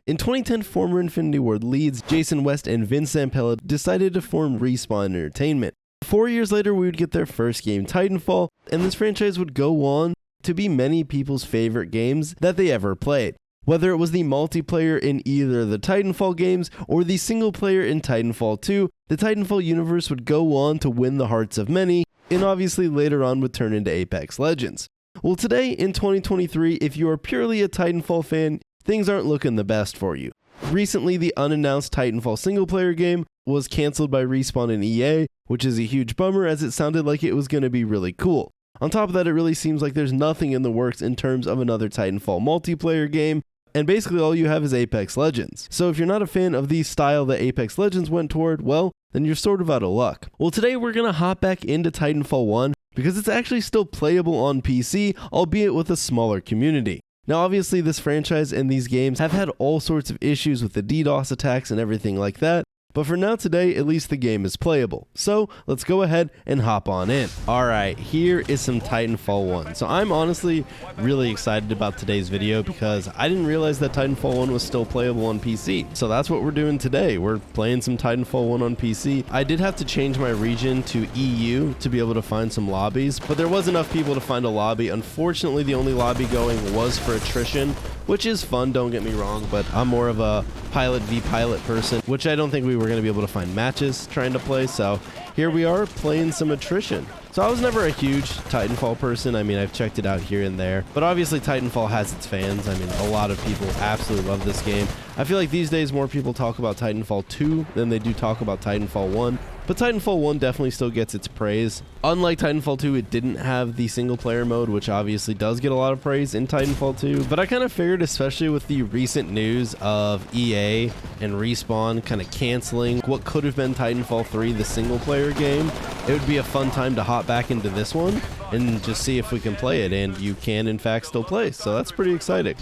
In 2010, former Infinity Ward leads Jason West and Vince Zampella decided to form Respawn Entertainment. 4 years later, we would get their first game, Titanfall, and this franchise would go on to be many people's favorite games that they ever played. Whether it was the multiplayer in either the Titanfall games or the single player in Titanfall 2, the Titanfall universe would go on to win the hearts of many, and obviously later on would turn into Apex Legends. Well, today in 2023, if you are purely a Titanfall fan, things aren't looking the best for you. Recently, the unannounced Titanfall single-player game was canceled by Respawn and EA, which is a huge bummer as it sounded like it was going to be really cool. On top of that, it really seems like there's nothing in the works in terms of another Titanfall multiplayer game, and basically all you have is Apex Legends. So if you're not a fan of the style that Apex Legends went toward, well, then you're sort of out of luck. Well, today we're going to hop back into Titanfall 1 because it's actually still playable on PC, albeit with a smaller community. Now, obviously, this franchise and these games have had all sorts of issues with the DDoS attacks and everything like that, but for now today, at least the game is playable. So let's go ahead and hop on in. All right, here is some Titanfall 1. So I'm honestly really excited about today's video because I didn't realize that Titanfall 1 was still playable on PC. So that's what we're doing today. We're playing some Titanfall 1 on PC. I did have to change my region to EU to be able to find some lobbies, but there was enough people to find a lobby. Unfortunately, the only lobby going was for attrition, which is fun, don't get me wrong, but I'm more of a pilot v pilot person, which I don't think we were going to be able to find matches trying to play, so here we are playing some attrition. So I was never a huge Titanfall person. I mean, I've checked it out here and there, but obviously Titanfall has its fans. I mean, a lot of people absolutely love this game. I feel like these days more people talk about Titanfall 2 than they do talk about Titanfall 1. But Titanfall 1 definitely still gets its praise. Unlike Titanfall 2, it didn't have the single player mode, which obviously does get a lot of praise in Titanfall 2. But I kind of figured, especially with the recent news of EA and Respawn kind of canceling what could have been Titanfall 3, the single player game, it would be a fun time to hop back into this one and just see if we can play it. And you can, in fact, still play. So that's pretty exciting.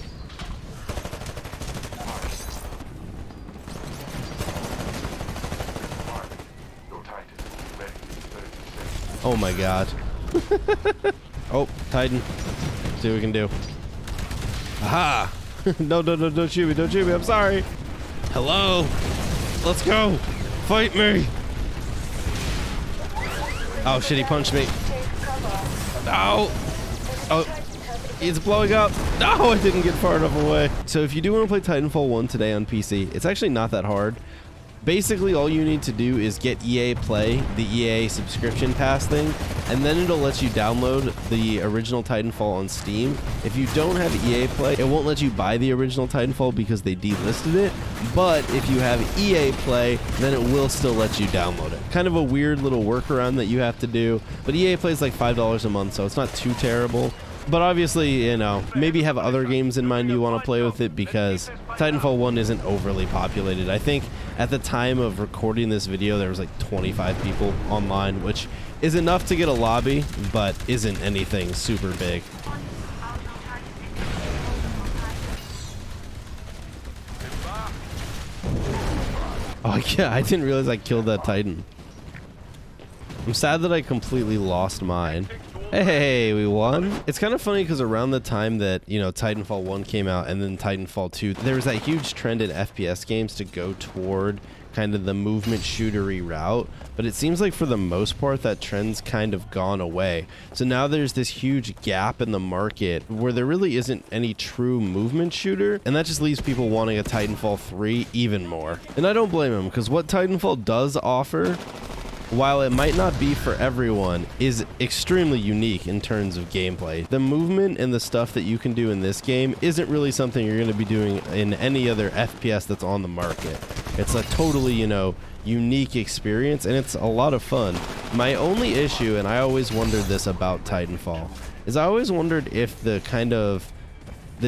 Oh my god. Oh, Titan. See what we can do. Aha! No, don't shoot me, don't shoot me, I'm sorry. Hello? Let's go! Fight me! Oh shit, he punched me. No! Oh, it's blowing up. No, I didn't get far enough away. So if you do want to play Titanfall 1 today on PC, it's actually not that hard. Basically, all you need to do is get EA Play, the EA subscription pass thing, and then it'll let you download the original Titanfall on Steam. If you don't have EA Play, it won't let you buy the original Titanfall because they delisted it, but if you have EA Play, then it will still let you download it. Kind of a weird little workaround that you have to do, but EA Play is like $5 a month, so it's not too terrible. But obviously, you know, maybe have other games in mind you want to play with it because Titanfall 1 isn't overly populated. I think at the time of recording this video, there was like 25 people online, which is enough to get a lobby, but isn't anything super big. Oh yeah, I didn't realize I killed that Titan. I'm sad that I completely lost mine. Hey, we won. It's kind of funny because around the time that, you know, Titanfall 1 came out and then Titanfall 2, there was that huge trend in FPS games to go toward kind of the movement shootery route, but it seems like for the most part that trend's kind of gone away. So now there's this huge gap in the market where there really isn't any true movement shooter, and that just leaves people wanting a Titanfall 3 even more. And I don't blame them, because what Titanfall does offer, while it might not be for everyone, is extremely unique in terms of gameplay. The movement and the stuff that you can do in this game isn't really something you're going to be doing in any other FPS that's on the market. It's a totally, you know, unique experience, and it's a lot of fun. My only issue, and I always wondered this about Titanfall, is I always wondered if the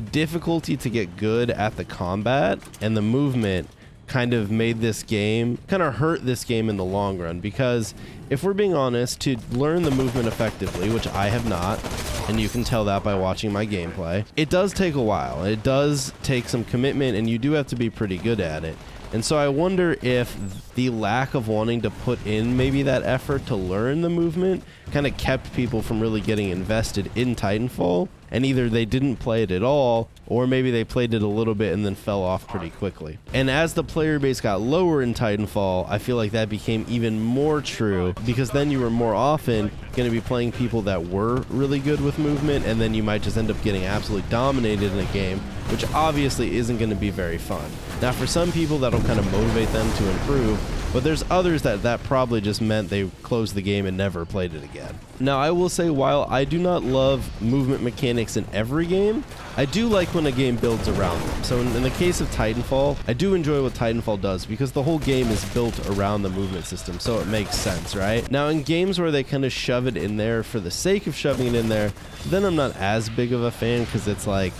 difficulty to get good at the combat and the movement kind of made this game, kind of hurt this game in the long run, because if we're being honest, to learn the movement effectively, which I have not, and you can tell that by watching my gameplay, it does take a while. It does take some commitment, and you do have to be pretty good at it. And so I wonder if the lack of wanting to put in maybe that effort to learn the movement kind of kept people from really getting invested in Titanfall, and either they didn't play it at all, or maybe they played it a little bit and then fell off pretty quickly. And as the player base got lower in Titanfall, I feel like that became even more true, because then you were more often going to be playing people that were really good with movement, and then you might just end up getting absolutely dominated in a game, which obviously isn't going to be very fun. Now, for some people, that'll kind of motivate them to improve, but there's others that probably just meant they closed the game and never played it again. Now, I will say, while I do not love movement mechanics in every game, I do like when a game builds around them. So in the case of Titanfall, I do enjoy what Titanfall does because the whole game is built around the movement system, so it makes sense, right? Now, in games where they kind of shove it in there for the sake of shoving it in there, then I'm not as big of a fan, because it's like,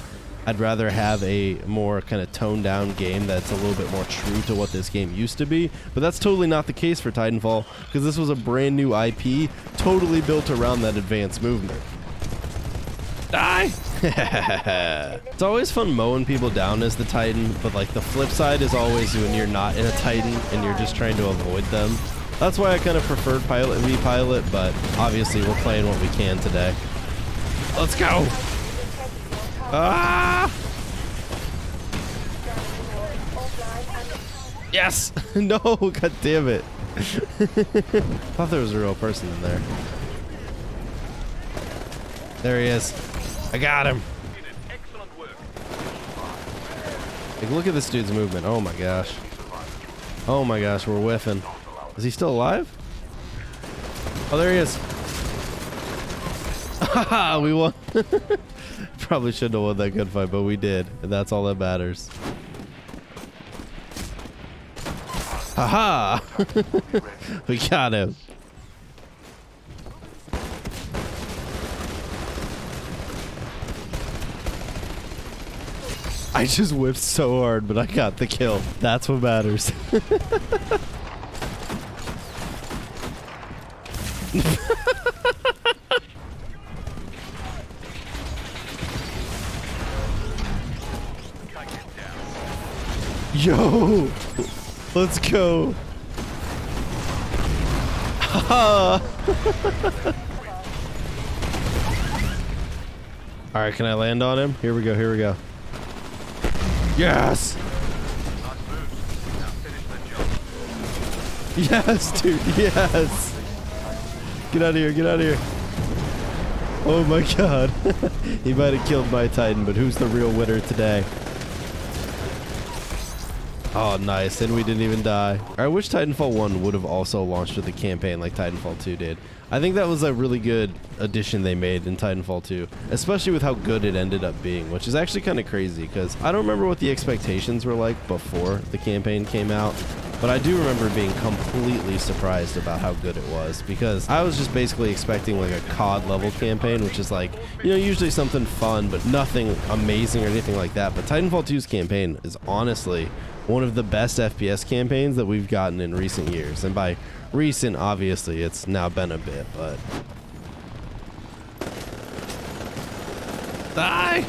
I'd rather have a more kind of toned down game that's a little bit more true to what this game used to be. But that's totally not the case for Titanfall, because this was a brand new IP totally built around that advanced movement. Die! It's always fun mowing people down as the Titan, but like the flip side is always when you're not in a Titan and you're just trying to avoid them. That's why I kind of preferred Pilot v Pilot, but obviously we're playing what we can today. Let's go! Ah! Yes! No! God damn it! Thought there was a real person in there. There he is. I got him. Like, look at this dude's movement. Oh my gosh. Oh my gosh, we're whiffing. Is he still alive? Oh, there he is. Haha, we won. Probably shouldn't have won that gunfight, but we did, and that's all that matters. Haha! We got him. I just whipped so hard, but I got the kill. That's what matters. Yo! Let's go! Alright, can I land on him? Here we go, here we go. Yes! Yes, dude, yes! Get out of here, get out of here. Oh my god. He might have killed my Titan, but who's the real winner today? Oh, nice. And we didn't even die. I wish Titanfall 1 would have also launched with a campaign like Titanfall 2 did. I think that was a really good addition they made in Titanfall 2, especially with how good it ended up being, which is actually kind of crazy because I don't remember what the expectations were like before the campaign came out, but I do remember being completely surprised about how good it was, because I was just basically expecting like a COD level campaign, which is like, you know, usually something fun, but nothing amazing or anything like that. But Titanfall 2's campaign is honestly one of the best FPS campaigns that we've gotten in recent years. And by recent, obviously, it's now been a bit, but... Die!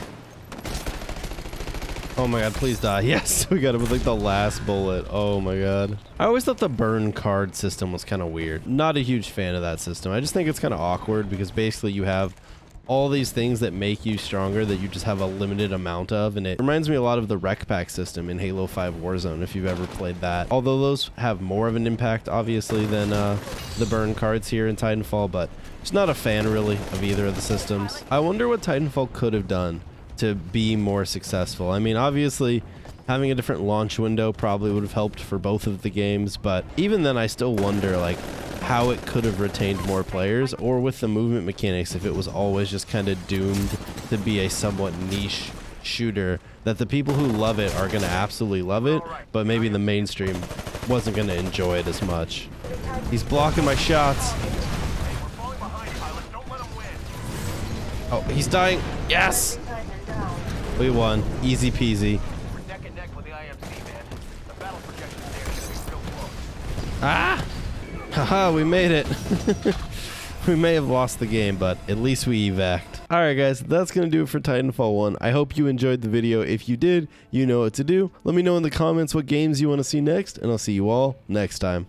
Oh my god, please die. Yes, we got him with like the last bullet. Oh my god. I always thought the burn card system was kind of weird. Not a huge fan of that system. I just think it's kind of awkward because basically you have all these things that make you stronger that you just have a limited amount of, and it reminds me a lot of the rec pack system in Halo 5 Warzone, if you've ever played that. Although those have more of an impact, obviously, than the burn cards here in Titanfall, but just not a fan, really, of either of the systems. I wonder what Titanfall could have done to be more successful. I mean, obviously, having a different launch window probably would have helped for both of the games, but even then, I still wonder, like, how it could have retained more players, or with the movement mechanics, if it was always just kind of doomed to be a somewhat niche shooter that the people who love it are going to absolutely love it, but maybe the mainstream wasn't going to enjoy it as much. He's blocking my shots. Oh, he's dying. Yes! We won. Easy peasy. Ah! Haha, we made it. We may have lost the game, but at least we evac'd. Alright guys, that's going to do it for Titanfall 1. I hope you enjoyed the video. If you did, you know what to do. Let me know in the comments what games you want to see next, and I'll see you all next time.